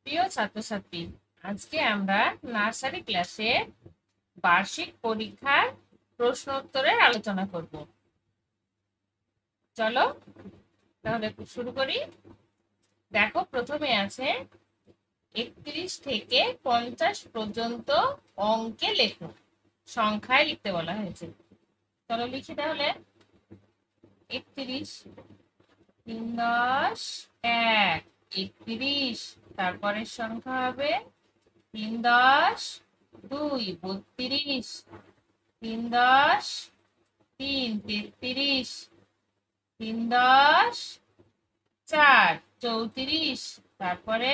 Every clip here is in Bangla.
প্রিয় ছাত্রছাত্রী, আজকে আমরা নার্সারি ক্লাসে বার্ষিক পরীক্ষার প্রশ্ন উত্তরের আলোচনা করব। চলো তাহলে শুরু করি। দেখো, প্রথমে আছে 31 থেকে 50 পর্যন্ত অঙ্কে লেখো। সংখ্যায় লিখতে বলা হয়েছে। চলো লিখি তাহলে। 31, 3 10 1, 31। তারপরের সংখ্যা হবে 3 10 2, 32। 3 10 3, 33। 3 10 4, 34। তারপরে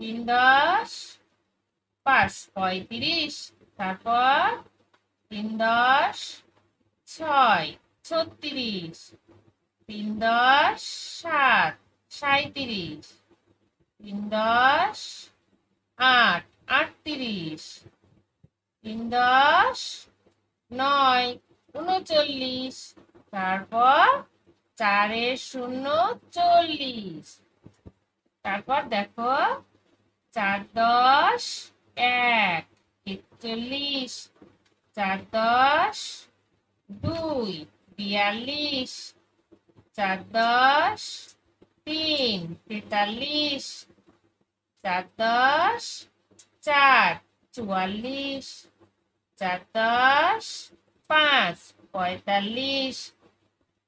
3 10 5, 35। তারপর 3 10 6, 36। 3 10 7, 37। 3 10 8, 38। 3 10 9, 39। তারপর 4 0, 40। তারপর দেখো 4 10 1, 41। 4 10 2, 42। 4 10 3, 43। 4 10 4, 44। 4 10 5, 45।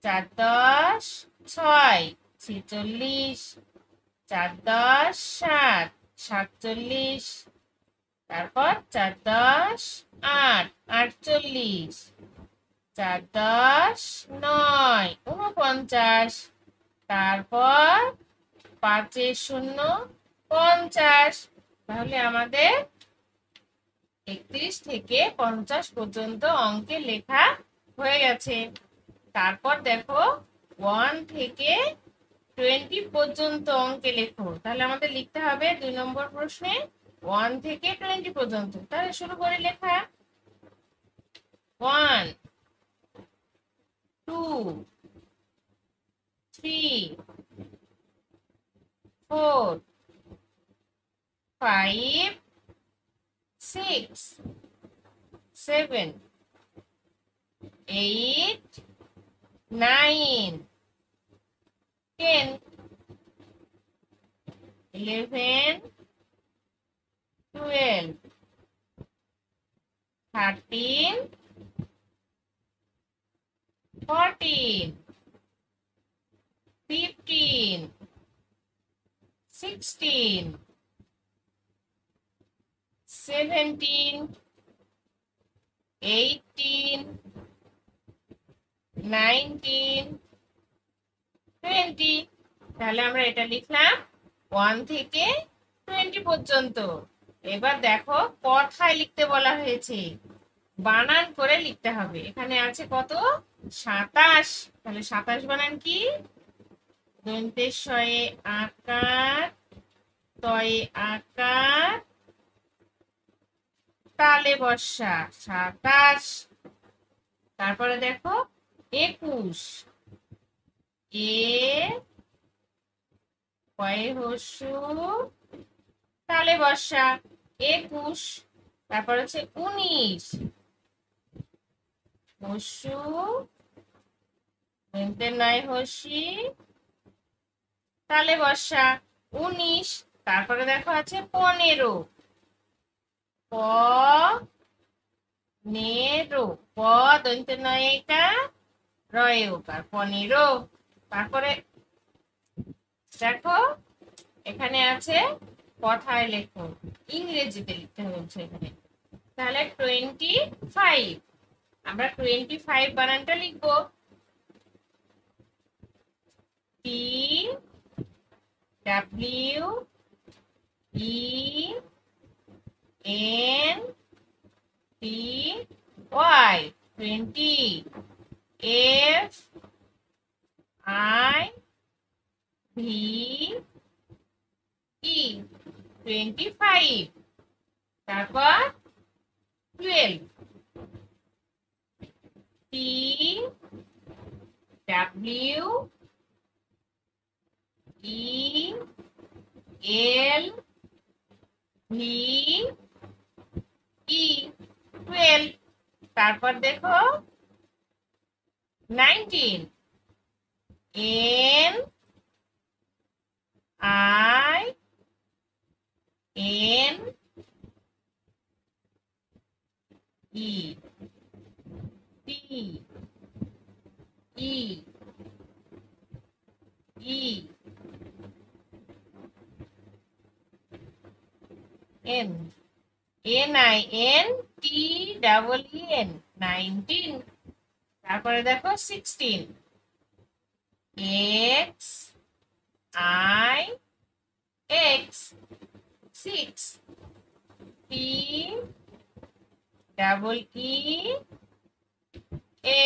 4 10 6, 46। 4 10 7, 47। তারপর 4 10 8, 48। 4 10 9, 49। তারপর 5 0, 50। তাহলে আমাদের 31 থেকে 50 পর্যন্ত অঙ্কে লেখা হয়ে গেছে। তারপর দেখো 1 থেকে 20 পর্যন্ত অঙ্কে লেখো। তাহলে আমাদের লিখতে হবে 2 নম্বর প্রশ্নে 1 থেকে 20 পর্যন্ত। তাহলে শুরু করে লেখা। 1 2 3 4 5 6 7 8 9 10 11 12 13 14 15 16 17 18 19 20। তাহলে আমরা এটা লিখলাম 1 থেকে 20 পর্যন্ত। এবার দেখো কথায় লিখতে বলা হয়েছে, বানান করে লিখতে হবে। এখানে আছে কত? 27। তাহলে 27 বানান কি? দন্তের শয়ে আকার, তয়ে আকার, তালে বর্ষা 27। তারপরে দেখো 21, এ কয়ে হস্যু, তালে বর্ষা 21। তারপর হচ্ছে 19, হস্যু, দন্তের নয় হস্যি, তালে বর্ষা 19। তারপরে দেখো আছে 15, প নেরো, প দন্তের নয় এটা, রয়ে ওকার 15। তারপরে দেখো এখানে আছে কথায় লেখো, ইংরেজিতে লিখতে হচ্ছে এখানে। তাহলে 25। আমরা 25 বানানটা লিখবো। T W E N T Y 20, F I V E 25। তারপর 12, টি ডাব্লিউ ই এল ভি ই 12। তারপর দেখো 19, N I N E T E E N N I N T double E N 19। তারপরে দেখো 16, x I x 6, T double E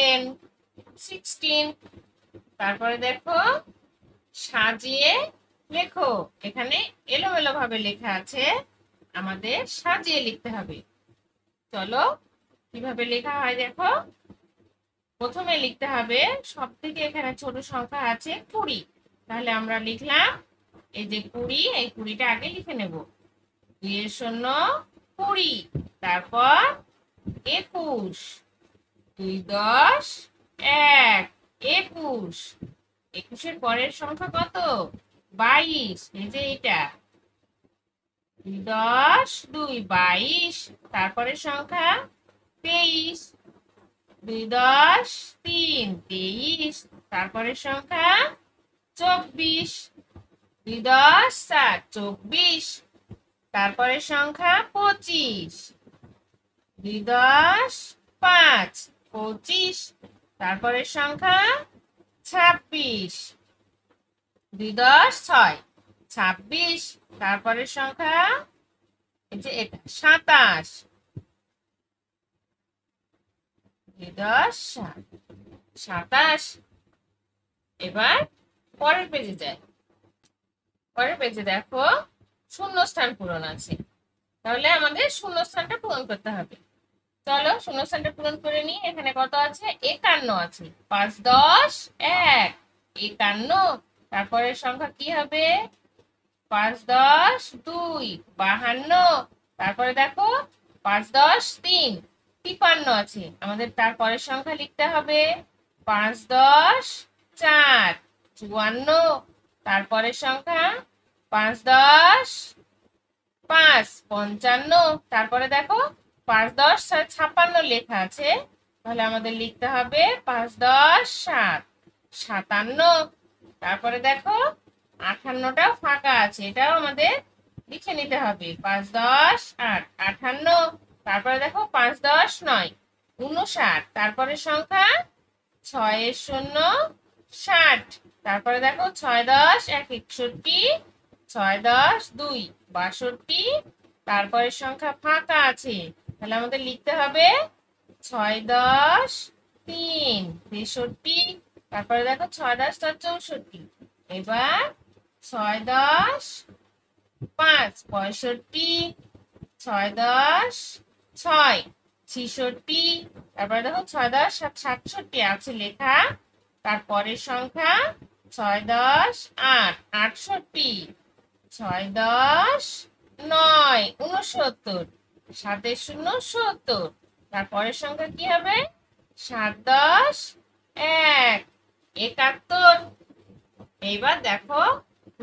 N 16। তারপরে দেখো সাজিয়ে লেখো। এখানে এলোমেলো ভাবে লেখা আছে, আমাদের সাজিয়ে লিখতে হবে। চলো কিভাবে লেখা হয় দেখো। প্রথমে লিখতে হবে, সব থেকে এখানে ছোট সংখ্যা আছে 20, তাহলে আমরা লিখলাম এই যে 20, এই 20টা আগে লিখে নেব। 2 20, তারপর 21, 2 10 1 21, 21-এর পরের সংখ্যা কত? 22, এই যে এটা 2 10 2 22, তারপরের সংখ্যা 23, 2 10 3 23, তারপরের সংখ্যা 24, 2 10 4 24, তারপরের সংখ্যা 25, 2 10 5 25, তারপরের সংখ্যা 26, 2 10 6 26, তারপরের সংখ্যা এই যে এটা 27, 2 10 7 27। এবার পরের পেজে যাই। পরের পেজে দেখো শূন্যস্থান পূরণ আছে, তাহলে আমাদের শূন্যস্থানটা পূরণ করতে হবে। চলো শূন্যস্থানটা পূরণ করে নিই। এখানে কত আছে? 51 আছে। 5 10 1 51, তারপরের সংখ্যা কি হবে? 5 10 2 52, তারপরে দেখো 5 10 3 53 আছে। আমাদের তারপরের সংখ্যা লিখতে হবে 5 10 4 54, তারপরের সংখ্যা 5 10 5 55, তারপরে দেখো 5 10 56 লেখা আছে, তাহলে আমাদের লিখতে হবে 5 10 7 57, তারপরে দেখো 58টা ফাঁকা আছে, এটাও আমাদের লিখে নিতে হবে 5 10 8 58, তারপরে দেখো 5 10 9 59, তারপরে সংখ্যা 6 0 60, তারপরে দেখো 6 10 1 61, 6 10 2 62, তারপরে সংখ্যা ফাঁকা আছে, তাহলে আমাদের লিখতে হবে 6 10 3 63, তারপরে দেখো 6 10 4 64, এবার 6 10 5 65, 6 10 6 66, তারপরে দেখো 6 10 7 67 আছে লেখা, তারপরের সংখ্যা 6 10 8 68, 6 10 9 69, 7 0 70, তারপরের সংখ্যা কি হবে? 7 10 1 71। এইবার দেখো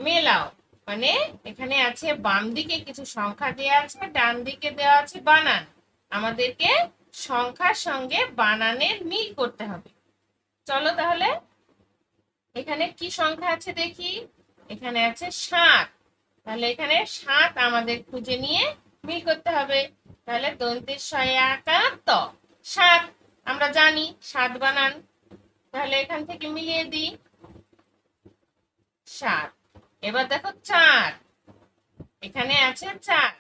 মেলাও, মানে এখানে আছে বাম দিকে কিছু সংখ্যা দেওয়া আছে, ডান দিকে দেওয়া আছে বানান। আমাদেরকে সংখ্যার সঙ্গে বানানের মিল করতে হবে। চলো তাহলে এখানে কি সংখ্যা আছে দেখি। এখানে আছে 7, তাহলে এখানে 7 আমাদের খুঁজে নিয়ে মিল করতে হবে। তাহলে দন্তের শয়ে আঁকা ত 7, আমরা জানি 7 বানান, তাহলে এখান থেকে মিলিয়ে দিই 7। এবার দেখো 4, এখানে আছে 4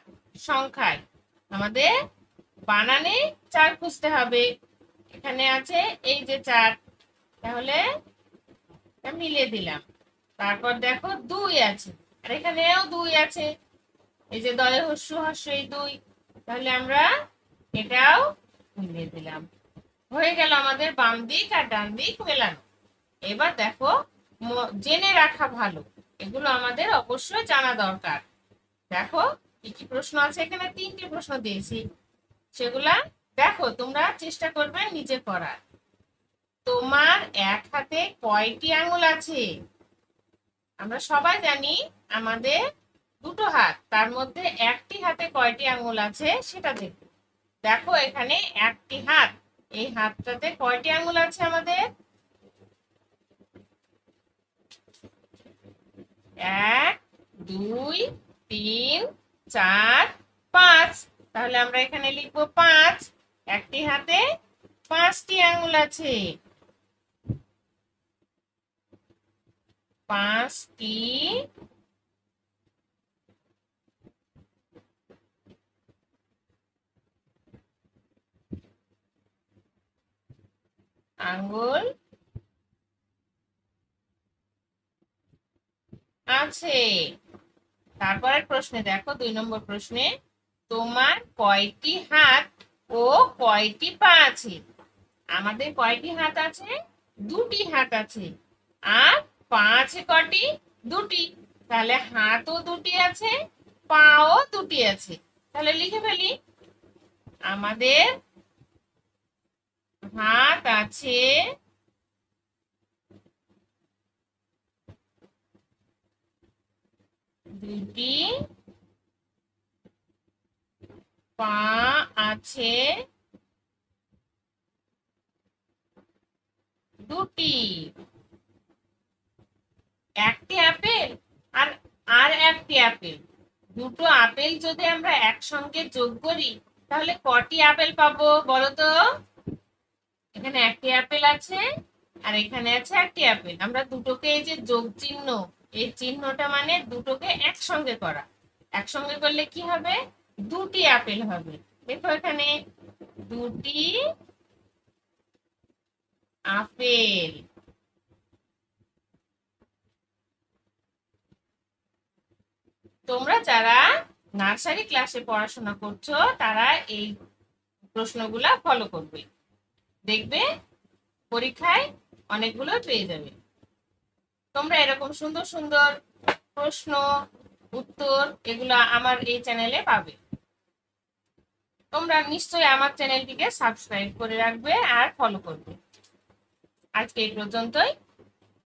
সংখ্যায়, আমাদের বানানে 4 খুঁজতে হবে। এখানে আছে এই যে 4, তাহলে মিলিয়ে দিলাম। তারপর দেখো 2 আছে, আর এখানেও 2 আছে, এই যে দয় হস্য হস্য এই 2, তাহলে আমরা এটাও মিলিয়ে দিলাম। হয়ে গেল আমাদের বাম দিক আর ডান দিক মেলানো। এবার দেখো জেনে রাখা ভালো, এগুলো আমাদের অবশ্যই জানা দরকার। দেখো কি কি প্রশ্ন আছে, এখানে 3টে প্রশ্ন দিয়েছি, সেগুলা দেখো, তোমরা চেষ্টা করবে নিজে করার। তোমার এক হাতে কয়টি আঙ্গুল আছে? আমরা সবাই জানি আমাদের দুটো হাত, তার মধ্যে একটি হাতে কয়টি আঙ্গুল আছে সেটা দেখো। দেখো এখানে একটি হাত, এই হাতটাতে কয়টি আঙ্গুল আছে আমাদের? 1 2 3 4 5। তাহলে আমরা এখানে লিখবো 5। একটি হাতে 5টি আঙ্গুল আছে। 5টি আঙ্গুল আছে। তারপরের প্রশ্নে দেখো, 2 নম্বর প্রশ্নে, তোমার কয়টি হাত ও কয়টি পা আছে? আমাদের কয়টি হাত আছে? 2টি হাত আছে। আর পা আছে কয়টি? 2টি। তাহলে হাতও 2টি আছে, পাও 2টি আছে। তাহলে লিখে ফেলি, আমাদের হাত আছে 2টি, পা আছে 2টি। একটি আপেল আর আর একটি আপেল, দুটো আপেল যদি আমরা একসঙ্গে যোগ করি তাহলে কটি আপেল পাবো বলো তো? এখানে একটি আপেল আছে আর এখানে আছে একটি আপেল। আমরা দুটোকে, এই যে যোগ চিহ্ন, এই চিহ্নটা মানে দুটোকে একসঙ্গে করা। একসঙ্গে করলে কি হবে? 2টি আপেল হবে। দেখো এখানে 2টি আপেল। তোমরা যারা নার্সারি ক্লাসে পড়াশোনা করছো তারা এই প্রশ্নগুলা ফলো করবে, দেখবে পরীক্ষায় অনেকগুলো পেয়ে যাবে। তোমরা এরকম সুন্দর সুন্দর প্রশ্ন, উত্তর এগুলো আমার এই চ্যানেলে পাবে। তোমরা নিশ্চয়ই আমার চ্যানেলটিকে সাবস্ক্রাইব করে রাখবে আর ফলো করবে। আজকে এই পর্যন্তই।